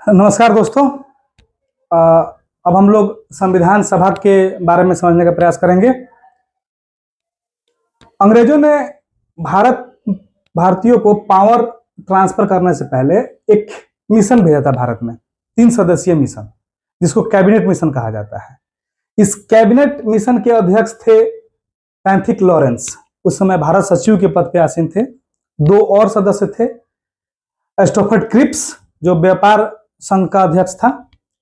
नमस्कार दोस्तों। अब हम लोग संविधान सभा के बारे में समझने का प्रयास करेंगे। अंग्रेजों ने भारतीयों को पावर ट्रांसफर करने से पहले एक मिशन भेजा था भारत में, 3 सदस्यीय मिशन, जिसको कैबिनेट मिशन कहा जाता है। इस कैबिनेट मिशन के अध्यक्ष थे पैंथिक लॉरेंस, उस समय भारत सचिव के पद पे आसीन थे। 2 और सदस्य थे, एस्टोफर्ड क्रिप्स जो व्यापार संघ का अध्यक्ष था,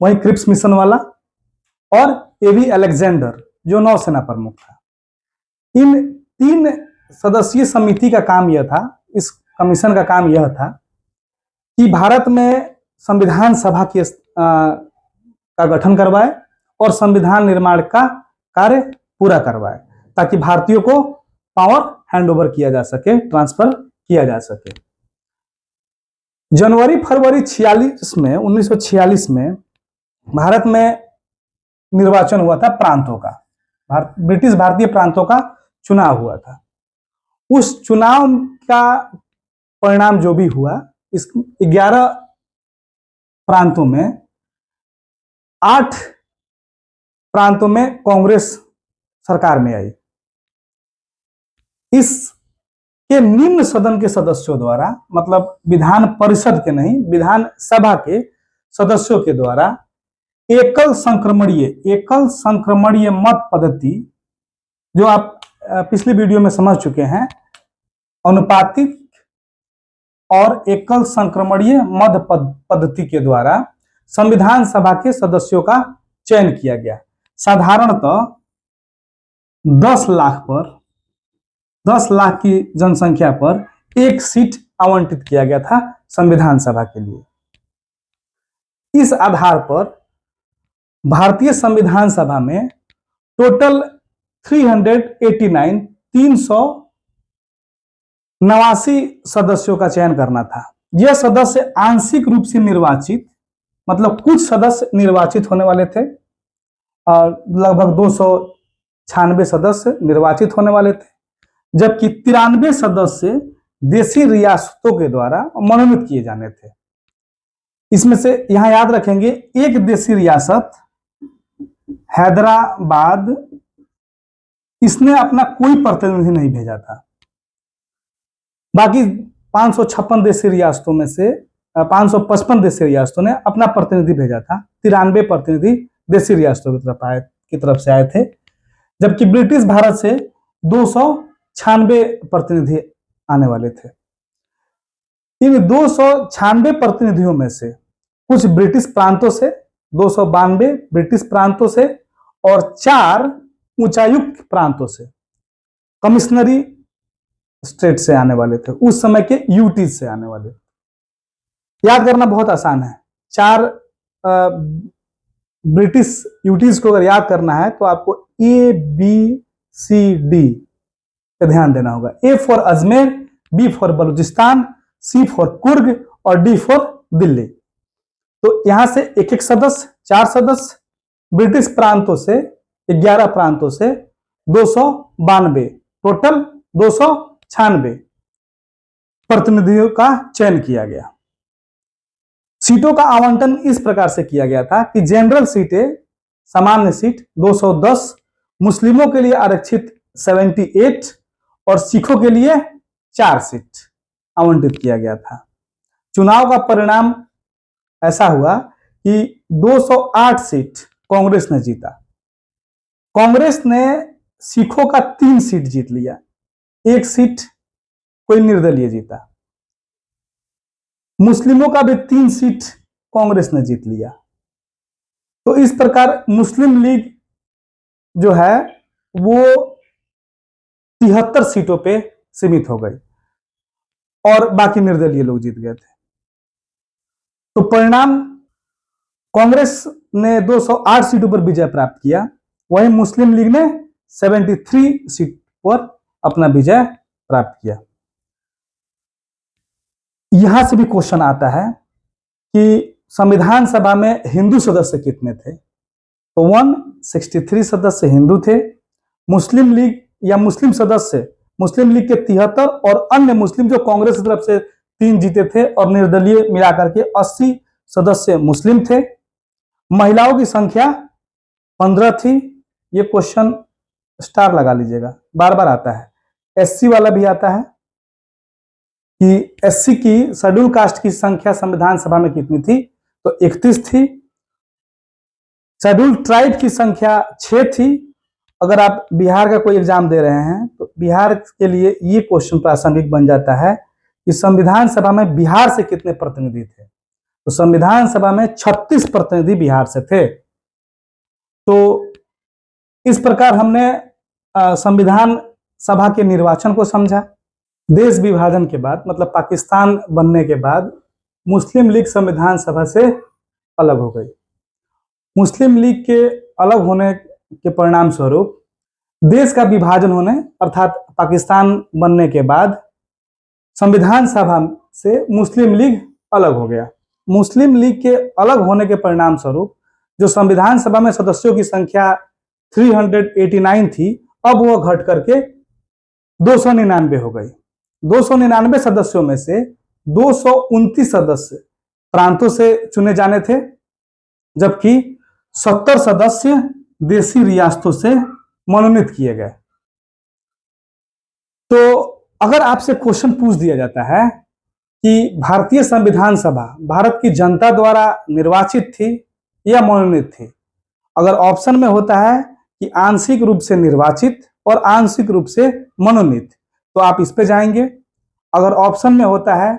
वहीं क्रिप्स मिशन वाला, और एवी अलेक्जेंडर जो नौसेना प्रमुख था। इन 3 सदस्यीय समिति का काम यह था, इस कमीशन का काम यह था कि भारत में संविधान सभा का गठन करवाए और संविधान निर्माण का कार्य पूरा करवाए, ताकि भारतीयों को पावर हैंडओवर किया जा सके, ट्रांसफर किया जा सके। जनवरी-फरवरी 1946 में भारत में निर्वाचन हुआ था प्रांतों का, ब्रिटिश भारतीय प्रांतों का चुनाव हुआ था। उस चुनाव का परिणाम जो भी हुआ, इस 11 प्रांतों में 8 प्रांतों में कांग्रेस सरकार में आई। इस के निम्न सदन के सदस्यों द्वारा, मतलब विधान परिषद के नहीं, विधान सभा के सदस्यों के द्वारा एकल संक्रमणीय मत पद्धति, जो आप पिछली वीडियो में समझ चुके हैं, अनुपातिक और एकल संक्रमणीय मत पद्धति के द्वारा संविधान सभा के सदस्यों का चयन किया गया। साधारणतः 10 लाख की जनसंख्या पर 1 सीट आवंटित किया गया था संविधान सभा के लिए। इस आधार पर भारतीय संविधान सभा में टोटल 389 सदस्यों का चयन करना था। यह सदस्य आंशिक रूप से निर्वाचित, मतलब कुछ सदस्य निर्वाचित होने वाले थे और लगभग 296 सदस्य निर्वाचित होने वाले थे, जबकि 93 सदस्य देशी रियासतों के द्वारा मनोनीत किए जाने थे। इसमें से यहां याद रखेंगे, एक देशी रियासत हैदराबाद, इसने अपना कोई प्रतिनिधि नहीं भेजा था। बाकी 556 देशी रियासतों में से 555 देशी रियासतों ने अपना प्रतिनिधि भेजा था। 93 प्रतिनिधि देशी रियासतों की तरफ से आए थे, जबकि ब्रिटिश भारत से 296 प्रतिनिधि आने वाले थे। इन 296 प्रतिनिधियों में से कुछ ब्रिटिश प्रांतों से, 292 ब्रिटिश प्रांतों से और 4 उच्चायुक्त प्रांतों से, कमिश्नरी स्टेट से आने वाले थे, उस समय के यूटीज से आने वाले थे। याद करना बहुत आसान है। 4 ब्रिटिश यूटीज को अगर याद करना है तो आपको ABCD पे ध्यान देना होगा। A for Ajmer, B for Balochistan, C for Coorg और D फॉर दिल्ली। तो यहां से एक सदस्य, 4 सदस्य, ब्रिटिश प्रांतों से 11 प्रांतों से 292, टोटल 296 प्रतिनिधियों का चयन किया गया। सीटों का आवंटन इस प्रकार से किया गया था कि जनरल सीटें, सामान्य सीट 210, मुस्लिमों के लिए आरक्षित 78 और सिखों के लिए 4 सीट आवंटित किया गया था। चुनाव का परिणाम ऐसा हुआ कि 208 सीट कांग्रेस ने जीता। कांग्रेस ने सिखों का 3 सीट जीत लिया, 1 सीट कोई निर्दलीय जीता। मुस्लिमों का भी 3 सीट कांग्रेस ने जीत लिया। तो इस प्रकार मुस्लिम लीग जो है वो 73 सीटों पे सीमित हो गई और बाकी निर्दलीय लोग जीत गए थे। तो परिणाम, कांग्रेस ने 208 सीटों पर विजय प्राप्त किया, वहीं मुस्लिम लीग ने 73 सीट पर अपना विजय प्राप्त किया। यहां से भी क्वेश्चन आता है कि संविधान सभा में हिंदू सदस्य कितने थे? तो 163 सदस्य हिंदू थे। मुस्लिम लीग या मुस्लिम सदस्य, मुस्लिम लीग के 73 और अन्य मुस्लिम जो कांग्रेस की तरफ से 3 जीते थे और निर्दलीय मिलाकर के 80 सदस्य मुस्लिम थे। महिलाओं की संख्या 15 थी। ये क्वेश्चन स्टार लगा लीजिएगा, बार बार आता है। एससी वाला भी आता है कि एससी की शेड्यूल कास्ट की संख्या संविधान सभा में कितनी थी, तो 31 थी। शेड्यूल ट्राइब की संख्या 6 थी। अगर आप बिहार का कोई एग्जाम दे रहे हैं तो बिहार के लिए ये क्वेश्चन प्रासंगिक बन जाता है कि संविधान सभा में बिहार से कितने प्रतिनिधि थे। तो संविधान सभा में 36 प्रतिनिधि बिहार से थे। तो इस प्रकार हमने संविधान सभा के निर्वाचन को समझा। देश विभाजन के बाद, मतलब पाकिस्तान बनने के बाद, मुस्लिम लीग संविधान सभा से अलग हो गई। मुस्लिम लीग के अलग होने के परिणाम स्वरूप देश का विभाजन होने अर्थात पाकिस्तान बनने के बाद संविधान सभा से मुस्लिम लीग अलग हो गया। मुस्लिम लीग के अलग होने के परिणाम स्वरूप जो संविधान सभा में सदस्यों की संख्या 389 थी, अब वह घट करके 299 हो गई। 299 सदस्यों में से 229 सदस्य प्रांतों से चुने जाने थे, जबकि 70 सदस्य देशी रियासतों से मनोनीत किए गए। तो अगर आपसे क्वेश्चन पूछ दिया जाता है कि भारतीय संविधान सभा भारत की जनता द्वारा निर्वाचित थी या मनोनीत थी, अगर ऑप्शन में होता है कि आंशिक रूप से निर्वाचित और आंशिक रूप से मनोनीत, तो आप इस पे जाएंगे। अगर ऑप्शन में होता है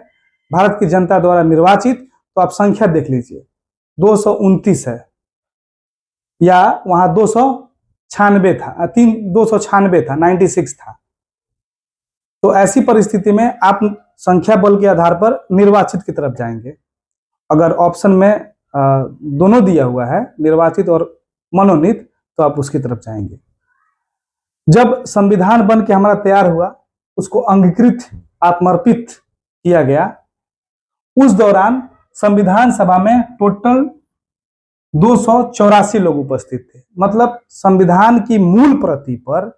भारत की जनता द्वारा निर्वाचित, तो आप संख्या देख लीजिए, 229 है, या वहां 296 था, 296 था, 96 था। तो ऐसी परिस्थिति में आप संख्या बल के आधार पर निर्वाचित की तरफ जाएंगे। अगर ऑप्शन में दोनों दिया हुआ है, निर्वाचित और मनोनीत, तो आप उसकी तरफ जाएंगे। जब संविधान बन के हमारा तैयार हुआ, उसको अंगीकृत आत्मर्पित किया गया, उस दौरान संविधान सभा में टोटल 284 लोग उपस्थित थे। मतलब संविधान की मूल प्रति पर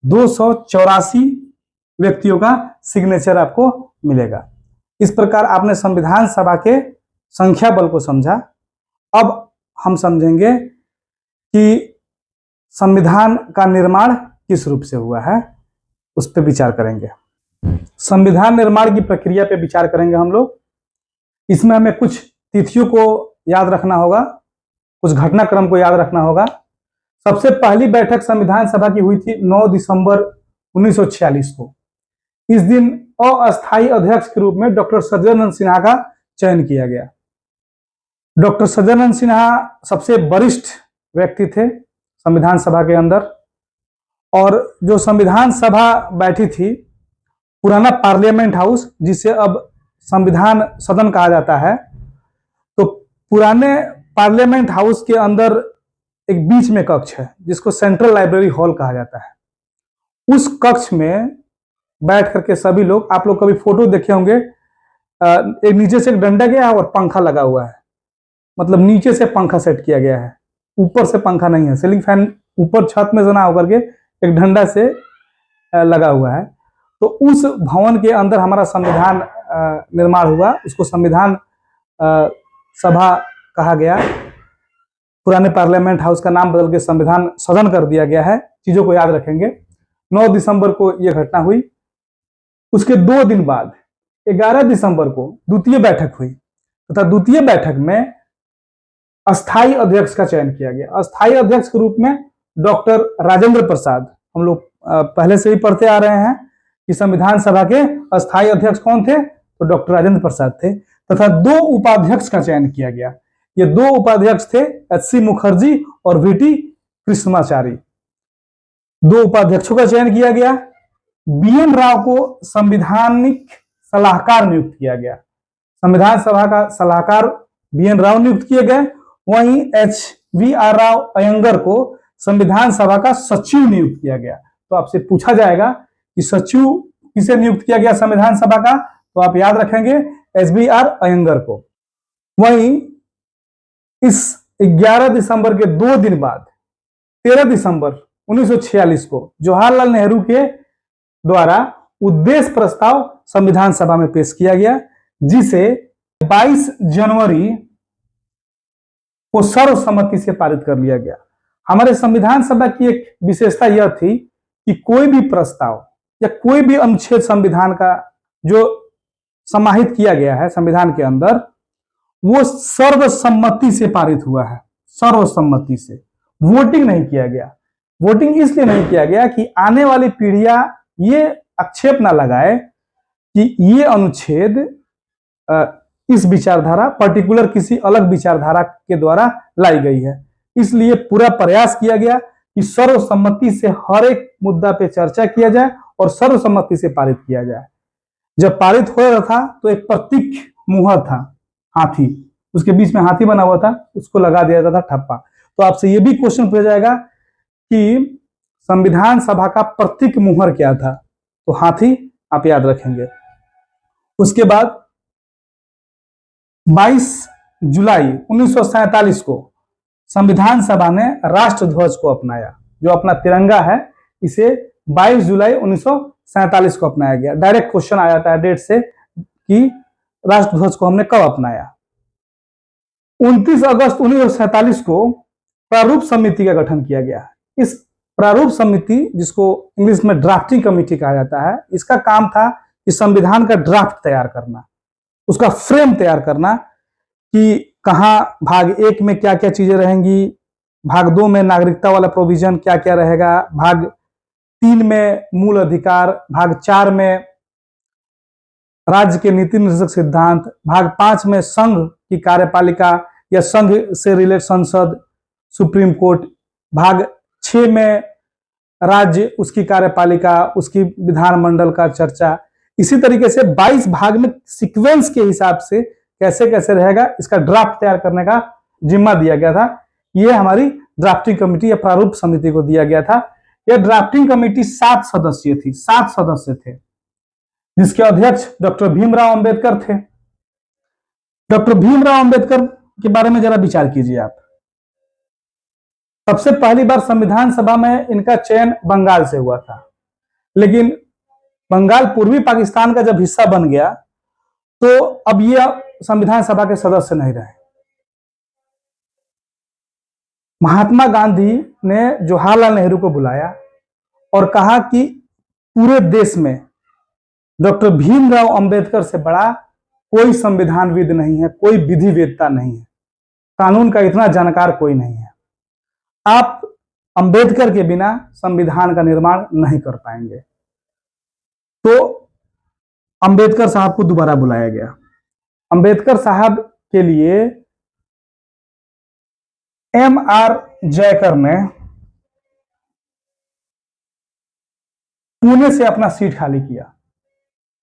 284 व्यक्तियों का सिग्नेचर आपको मिलेगा। इस प्रकार आपने संविधान सभा के संख्या बल को समझा। अब हम समझेंगे कि संविधान का निर्माण किस रूप से हुआ है, उस पर विचार करेंगे। संविधान निर्माण की प्रक्रिया पे विचार करेंगे हम लोग। इसमें हमें कुछ तिथियों को याद रखना होगा, कुछ घटनाक्रम को याद रखना होगा। सबसे पहली बैठक संविधान सभा की हुई थी 9 दिसंबर 1946 को। इस दिन अस्थायी अध्यक्ष के रूप में डॉक्टर सज्जनानंद सिन्हा का चयन किया गया। डॉक्टर सज्जनानंद सिन्हा सबसे वरिष्ठ व्यक्ति थे संविधान सभा के अंदर, और जो संविधान सभा बैठी थी, पुराना पार्लियामेंट हाउस जिसे अब संविधान सदन कहा जाता है, तो पुराने पार्लियामेंट हाउस के अंदर एक बीच में कक्ष है जिसको सेंट्रल लाइब्रेरी हॉल कहा जाता है। उस कक्ष में बैठ करके सभी लोग, आप लोग कभी फोटो देखे होंगे, एक नीचे से एक डंडा गया है और पंखा लगा हुआ है, मतलब नीचे से पंखा सेट किया गया है, ऊपर से पंखा नहीं है। सीलिंग फैन ऊपर छत में जना होकर के एक डंडा से लगा हुआ है। तो उस भवन के अंदर हमारा संविधान निर्माण हुआ, उसको संविधान सभा कहा गया। पुराने पार्लियामेंट हाउस का नाम बदल के संविधान सदन कर दिया गया है। चीजों को याद रखेंगे। 9 दिसंबर को यह घटना हुई। उसके 2 दिन बाद 11 दिसंबर को द्वितीय बैठक हुई, तथा द्वितीय बैठक में अस्थायी अध्यक्ष का चयन किया गया। अस्थायी अध्यक्ष के रूप में डॉक्टर राजेंद्र प्रसाद, हम लोग पहले से ही पढ़ते आ रहे हैं कि संविधान सभा के अस्थायी अध्यक्ष कौन थे, तो डॉक्टर राजेंद्र प्रसाद थे। तथा 2 उपाध्यक्ष का चयन किया गया। ये 2 उपाध्यक्ष थे एच.सी. मुखर्जी और वी.टी. कृष्णमाचारी। 2 उपाध्यक्षों का चयन किया गया। बी.एन. राव को संवैधानिक सलाहकार नियुक्त किया गया। संविधान सभा का सलाहकार बी.एन. राव नियुक्त किए गए। वहीं एच.वी.आर. राव अयंगर को संविधान सभा का सचिव नियुक्त किया गया। तो आपसे पूछा जाएगा कि सचिव किसे नियुक्त किया गया संविधान सभा का, तो आप याद रखेंगे एच.वी.आर. अयंगर को। वहीं इस 11 दिसंबर के 2 दिन बाद 13 दिसंबर 1946 को जवाहरलाल नेहरू के द्वारा उद्देश्य प्रस्ताव संविधान सभा में पेश किया गया, जिसे 22 जनवरी वो सर्वसम्मति से पारित कर लिया गया। हमारे संविधान सभा की एक विशेषता यह थी कि कोई भी प्रस्ताव या कोई भी अनुच्छेद संविधान का जो समाहित किया गया है संविधान के अंदर, वो सर्वसम्मति से पारित हुआ है, सर्वसम्मति से, वोटिंग नहीं किया गया। वोटिंग इसलिए नहीं किया गया कि आने वाली पीढ़ियां ये आक्षेप ना लगाए कि ये अनुच्छेद इस विचारधारा पर्टिकुलर किसी अलग विचारधारा के द्वारा लाई गई है। इसलिए पूरा प्रयास किया गया कि सर्वसम्मति से हर एक मुद्दा पे चर्चा किया जाए और सर्वसम्मति से पारित किया जाए। जब पारित हो रहा था तो एक प्रतीक मुहर था, हाथी, उसके बीच में हाथी बना हुआ था, उसको लगा दिया जाता था ठप्पा। तो आपसे यह भी क्वेश्चन पूछा जाएगा कि संविधान सभा का प्रतीक मुहर क्या था, तो हाथी आप याद रखेंगे। उसके बाद 22 जुलाई 1947 को संविधान सभा ने राष्ट्रध्वज को अपनाया। जो अपना तिरंगा है इसे 22 जुलाई 1947 को अपनाया गया। डायरेक्ट क्वेश्चन आ जाता है डेट से कि राष्ट्रध्वज को हमने कब अपनाया। 29 अगस्त 1947 को प्रारूप समिति का गठन किया गया। इस प्रारूप समिति, जिसको इंग्लिश में ड्राफ्टिंग कमेटी कहा जाता है, इसका काम था कि संविधान का ड्राफ्ट तैयार करना, उसका फ्रेम तैयार करना कि कहां भाग 1 में क्या क्या चीजें रहेंगी, भाग 2 में नागरिकता वाला प्रोविजन क्या क्या रहेगा, भाग 3 में मूल अधिकार, भाग 4 में राज्य के नीति निर्देशक सिद्धांत, भाग 5 में संघ की कार्यपालिका या संघ से रिलेटेड संसद, सुप्रीम कोर्ट, भाग 6 में राज्य, उसकी कार्यपालिका, उसकी विधानमंडल का चर्चा। इसी तरीके से 22 भाग में सीक्वेंस के हिसाब से कैसे कैसे रहेगा, इसका ड्राफ्ट तैयार करने का जिम्मा दिया गया था। यह हमारी ड्राफ्टिंग कमेटी या प्रारूप समिति को दिया गया था। यह ड्राफ्टिंग कमेटी 7 सदस्यीय थी, 7 सदस्य थे, जिसके अध्यक्ष डॉक्टर भीमराव अंबेडकर थे। डॉक्टर भीमराव अंबेडकर के बारे में जरा विचार कीजिए आप। सबसे पहली बार संविधान सभा में इनका चयन बंगाल से हुआ था, लेकिन बंगाल पूर्वी पाकिस्तान का जब हिस्सा बन गया तो अब ये संविधान सभा के सदस्य नहीं रहे। महात्मा गांधी ने जवाहरलाल नेहरू को बुलाया और कहा कि पूरे देश में डॉक्टर भीमराव अंबेडकर से बड़ा कोई संविधानविद नहीं है, कोई विधिवेत्ता नहीं है, कानून का इतना जानकार कोई नहीं है। आप अंबेडकर के बिना संविधान का निर्माण नहीं कर पाएंगे। तो अंबेडकर साहब को दोबारा बुलाया गया। अंबेडकर साहब के लिए M.R. जयकर ने पुणे से अपना सीट खाली किया।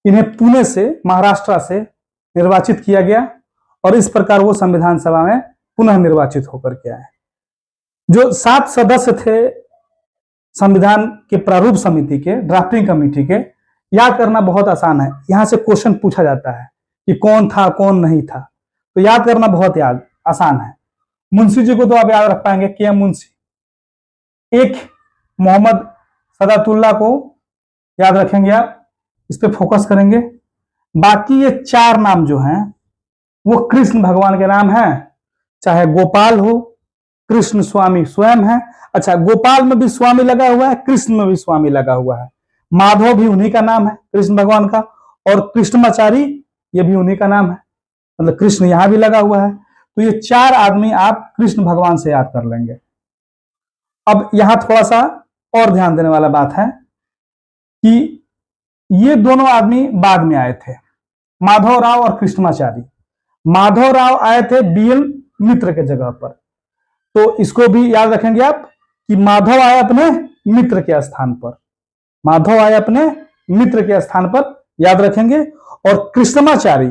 इन्हें पुणे से, महाराष्ट्र से निर्वाचित किया गया और इस प्रकार वो संविधान सभा में पुनः निर्वाचित होकर के आए। जो 7 सदस्य थे संविधान के प्रारूप समिति के, ड्राफ्टिंग कमेटी के, याद करना बहुत आसान है। यहां से क्वेश्चन पूछा जाता है कि कौन था कौन नहीं था, तो याद करना बहुत आसान है। मुंशी जी को तो आप याद रख पाएंगे, के एम मुंशी। एक मोहम्मद सदातुल्ला को याद रखेंगे आप, इस पे फोकस करेंगे। बाकी ये 4 नाम जो हैं वो कृष्ण भगवान के नाम हैं, चाहे गोपाल हो, कृष्ण स्वामी स्वयं है। अच्छा, गोपाल में भी स्वामी लगा हुआ है, कृष्ण में भी स्वामी लगा हुआ है। माधव भी उन्हीं का नाम है, कृष्ण भगवान का, और कृष्णमाचारी ये भी उन्हीं का नाम है, मतलब कृष्ण यहां भी लगा हुआ है। तो ये 4 आदमी आप कृष्ण भगवान से याद कर लेंगे। अब यहां थोड़ा सा और ध्यान देने वाला बात है कि ये दोनों आदमी बाद में आए थे, माधवराव और कृष्णमाचारी। माधवराव आए थे BL मित्र के जगह पर, तो इसको भी याद रखेंगे आप कि माधव आए अपने मित्र के स्थान पर, माधव आए अपने मित्र के स्थान पर, याद रखेंगे। और कृष्णमाचारी,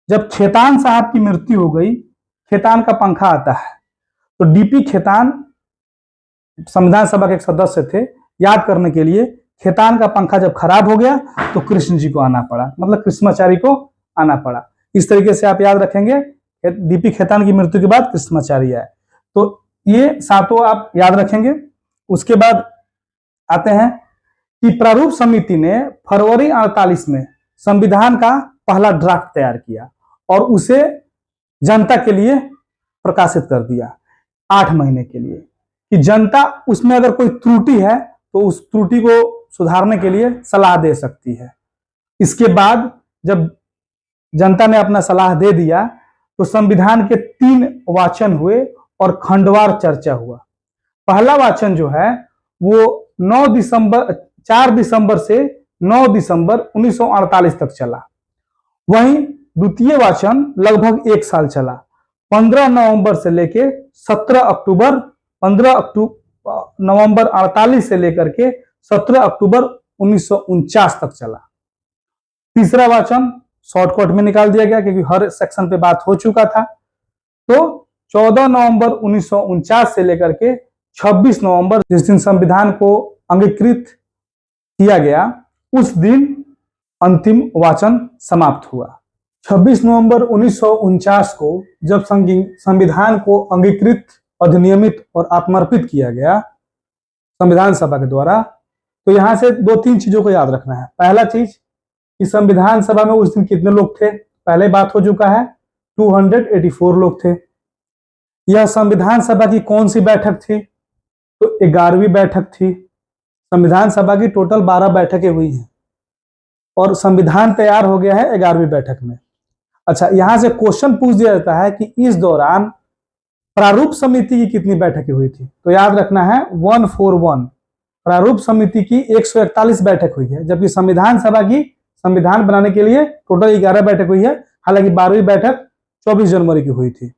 जब खेतान साहब की मृत्यु हो गई, खेतान का पंखा आता है, तो DP खेतान संविधान सभा के एक सदस्य थे, याद करने के लिए खेतान का पंखा जब खराब हो गया तो कृष्ण जी को आना पड़ा, मतलब कृष्णमाचारी को आना पड़ा। इस तरीके से आप याद रखेंगे, DP खेतान की मृत्यु के बाद कृष्णमाचारी आए। तो ये 7 आप याद रखेंगे। उसके बाद आते हैं कि प्रारूप समिति ने फरवरी 48 में संविधान का पहला ड्राफ्ट तैयार किया और उसे जनता के लिए प्रकाशित कर दिया 8 महीने के लिए, कि जनता उसमें अगर कोई त्रुटि है तो उस त्रुटि को सुधारने के लिए सलाह दे सकती है। इसके बाद जब जनता ने अपना सलाह दे दिया तो संविधान के 3 वाचन हुए और खंडवार चर्चा हुआ। पहला वाचन जो है वो 4 दिसंबर से 9 दिसंबर 1948 तक चला। वहीं द्वितीय वाचन लगभग 1 साल चला, 15 नवंबर से लेकर 15 नवंबर 48 से लेकर के 17 अक्टूबर 1949 तक चला। तीसरा वाचन शॉर्टकट में निकाल दिया गया क्योंकि हर सेक्शन पे बात हो चुका था। तो 14 नवंबर 1949 से लेकर के 26 नवंबर, जिस दिन संविधान को अंगीकृत किया गया, उस दिन अंतिम वाचन समाप्त हुआ। 26 नवंबर 1949 को जब संविधान को अंगीकृत, अधिनियमित और आत्मर्पित किया गया संविधान सभा के द्वारा, तो यहां से 2-3 चीजों को याद रखना है। पहला चीज कि संविधान सभा में उस दिन कितने लोग थे, पहले बात हो चुका है, 284 लोग थे। यह संविधान सभा की कौन सी बैठक थी, तो 11वीं बैठक थी। संविधान सभा की टोटल 12 बैठकें हुई हैं और संविधान तैयार हो गया है 11वीं बैठक में। अच्छा, यहां से क्वेश्चन पूछ दिया जाता है कि इस दौरान प्रारूप समिति की कितनी बैठकें हुई थी, तो याद रखना है 141। प्रारूप समिति की 141 बैठक हुई है, जबकि संविधान सभा की संविधान बनाने के लिए टोटल 11 बैठक हुई है। हालांकि 12वीं बैठक 24 जनवरी की हुई थी।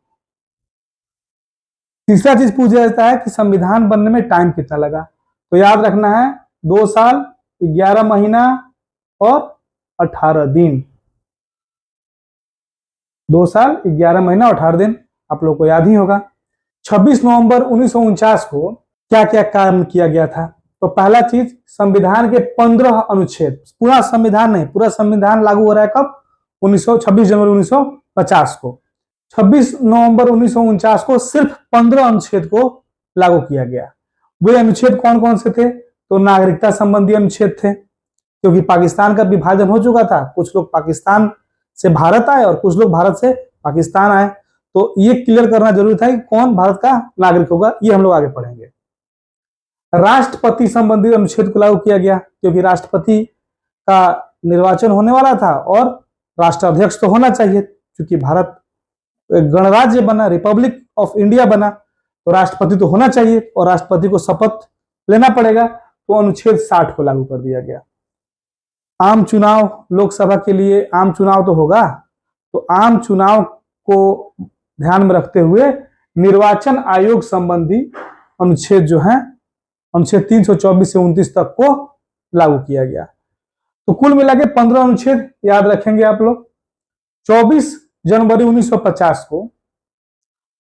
तीसरा चीज पूछा जाता है कि संविधान बनने में टाइम कितना लगा, तो याद रखना है 2 साल 11 महीना और 18 दिन। 2 साल 11 महीना और 18 दिन आप लोग को याद ही होगा। 26 नवंबर 1949 को क्या क्या काम किया गया था, तो पहला चीज संविधान के 15 अनुच्छेद, पूरा संविधान नहीं, पूरा संविधान लागू हो रहा है कब, 26 जनवरी 1950 को। 26 नवंबर 1949 को सिर्फ 15 अनुच्छेद को लागू किया गया। वे अनुच्छेद कौन कौन से थे, तो नागरिकता संबंधी अनुच्छेद थे, क्योंकि पाकिस्तान का विभाजन हो चुका था, कुछ लोग पाकिस्तान से भारत आए और कुछ लोग भारत से पाकिस्तान आए, तो ये क्लियर करना जरूरी था कि कौन भारत का नागरिक होगा, ये हम लोग आगे पढ़ेंगे। राष्ट्रपति संबंधी अनुच्छेद को लागू किया गया, क्योंकि राष्ट्रपति का निर्वाचन होने वाला था और राष्ट्राध्यक्ष तो होना चाहिए, क्योंकि भारत गणराज्य बना, रिपब्लिक ऑफ इंडिया बना, तो राष्ट्रपति तो होना चाहिए और राष्ट्रपति को शपथ लेना पड़ेगा, तो अनुच्छेद 60 को लागू कर दिया गया। आम चुनाव, लोकसभा के लिए आम चुनाव तो होगा, तो आम चुनाव को ध्यान में रखते हुए निर्वाचन आयोग संबंधी अनुच्छेद जो है, अनुच्छेद 324 से 29 तक को लागू किया गया। तो कुल मिला के 15 अनुच्छेद याद रखेंगे आप लोग। 24 जनवरी 1950 को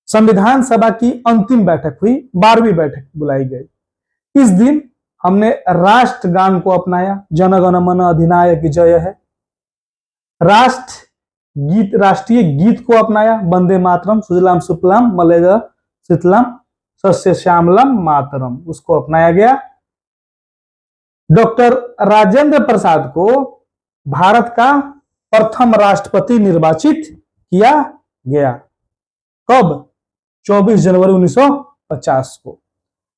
संविधान सभा की अंतिम बैठक हुई, 12वीं बैठक बुलाई गई। इस दिन हमने राष्ट्रगान को अपनाया, जन गण मन अधिनायक जय है। राष्ट्रीय गीत को अपनाया, वंदे मातरम, सुजलाम सुफलाम मलयज शीतलाम सस्य श्यामलम मातरम, उसको अपनाया गया। डॉक्टर राजेंद्र प्रसाद को भारत का प्रथम राष्ट्रपति निर्वाचित किया गया, कब, 24 जनवरी 1950 को।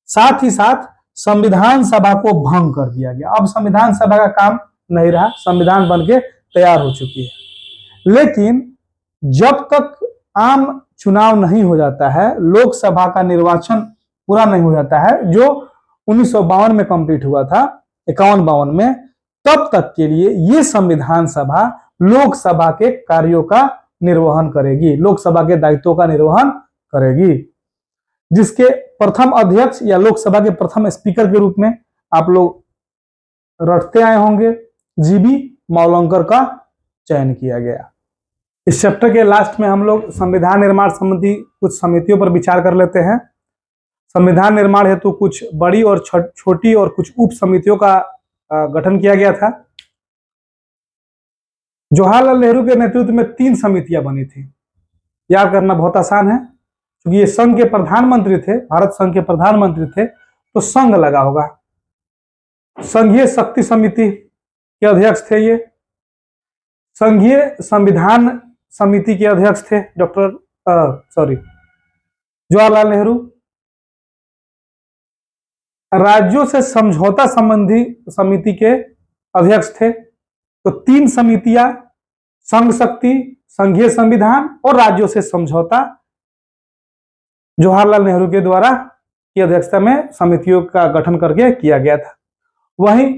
साथ ही साथ संविधान सभा को भंग कर दिया गया। अब संविधान सभा का काम नहीं रहा, संविधान बनके तैयार हो चुकी है। लेकिन जब तक आम चुनाव नहीं हो जाता है, लोकसभा का निर्वाचन पूरा नहीं हो जाता है, जो 1952 में कंप्लीट हुआ था, 51-52 में, तब तक के लिए ये संविधान सभा लोकसभा के कार्यों का निर्वहन करेगी, लोकसभा के दायित्वों का निर्वहन करेगी, जिसके प्रथम अध्यक्ष या लोकसभा के प्रथम स्पीकर के रूप में आप लोग रटते आए होंगे, जीबी मावलंकर का चयन किया गया। इस चैप्टर के लास्ट में हम लोग संविधान निर्माण संबंधी कुछ समितियों पर विचार कर लेते हैं। संविधान निर्माण हेतु कुछ बड़ी और छोटी और कुछ उप समितियों का गठन किया गया था। जवाहरलाल नेहरू के नेतृत्व में 3 समितियां बनी थी। याद करना बहुत आसान है, क्योंकि ये संघ के प्रधानमंत्री थे, भारत संघ के प्रधानमंत्री थे, तो संघ लगा होगा। संघीय शक्ति समिति के अध्यक्ष थे ये। संघीय संविधान समिति के अध्यक्ष थे जवाहरलाल नेहरू। राज्यों से समझौता संबंधी समिति के अध्यक्ष थे। तो 3 समितियां, संघ शक्ति, संघीय संविधान और राज्यों से समझौता, जवाहरलाल नेहरू के द्वारा की अध्यक्षता में समितियों का गठन करके किया गया था। वहीं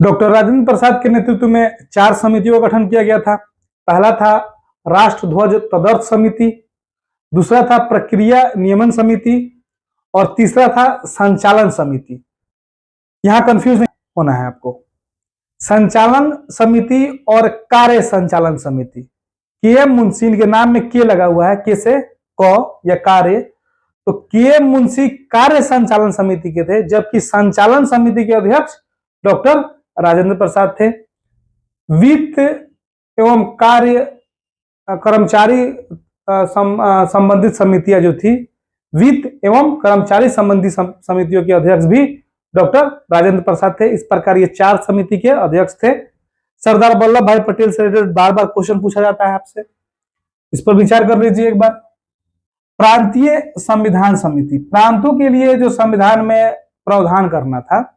डॉक्टर राजेंद्र प्रसाद के नेतृत्व में 4 समितियों का गठन किया गया था। पहला था राष्ट्रध्वज तदर्थ समिति, दूसरा था प्रक्रिया नियमन समिति और तीसरा था संचालन समिति। यहां कंफ्यूज नहीं होना है आपको। संचालन समिति और कार्य संचालन समिति, के एम मुंशी के नाम में के लगा हुआ है, के से क या कार्य, तो के एम मुंशी कार्य संचालन समिति के थे, जबकि संचालन समिति के अध्यक्ष डॉक्टर राजेंद्र प्रसाद थे। वित्त एवं कार्य कर्मचारी संबंधित समितियां जो थी, वित्त एवं कर्मचारी संबंधी समितियों के अध्यक्ष भी डॉक्टर राजेंद्र प्रसाद थे। इस प्रकार ये 4 समिति के अध्यक्ष थे। सरदार वल्लभ भाई पटेल से रिलेटेड बार बार क्वेश्चन पूछा जाता है आपसे, इस पर विचार कर लीजिए एक बार। प्रांतीय संविधान समिति, प्रांतों के लिए जो संविधान में प्रावधान करना था,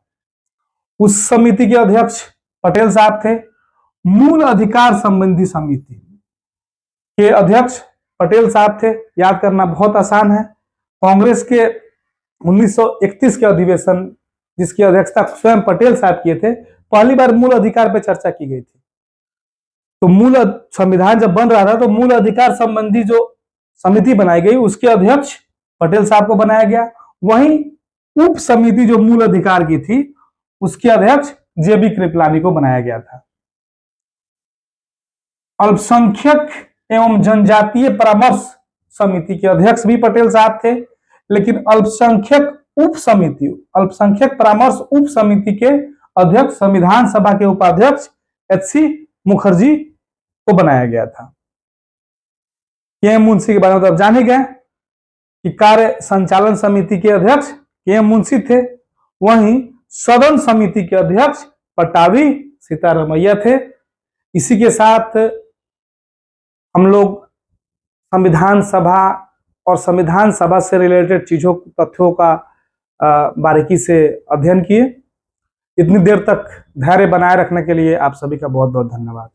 उस समिति के अध्यक्ष पटेल साहब थे। मूल अधिकार संबंधी समिति के अध्यक्ष पटेल साहब थे। याद करना बहुत आसान है। कांग्रेस के 1931 के अधिवेशन, जिसकी अध्यक्षता स्वयं पटेल साहब किए थे, पहली बार मूल अधिकार पर चर्चा की गई थी। तो मूल संविधान जब बन रहा था तो मूल अधिकार संबंधी जो समिति बनाई गई, उसके अध्यक्ष पटेल साहब को बनाया गया। वहीं उप समिति जो मूल अधिकार की थी, उसके अध्यक्ष जेबी कृपलानी को बनाया गया था। अल्पसंख्यक एवं जनजातीय परामर्श समिति के अध्यक्ष भी पटेल साहब थे, लेकिन अल्पसंख्यक परामर्श उप समिति के अध्यक्ष संविधान सभा के उपाध्यक्ष एच.सी. मुखर्जी को बनाया गया था। के एम मुंशी के बारे में तो जाने गए कि कार्य संचालन समिति के अध्यक्ष के एम मुंशी थे। वहीं सदन समिति के अध्यक्ष पटाभी सीतारमैया थे। इसी के साथ हम लोग संविधान सभा और संविधान सभा से रिलेटेड चीजों, तथ्यों का बारीकी से अध्ययन किए। इतनी देर तक धैर्य बनाए रखने के लिए आप सभी का बहुत बहुत धन्यवाद।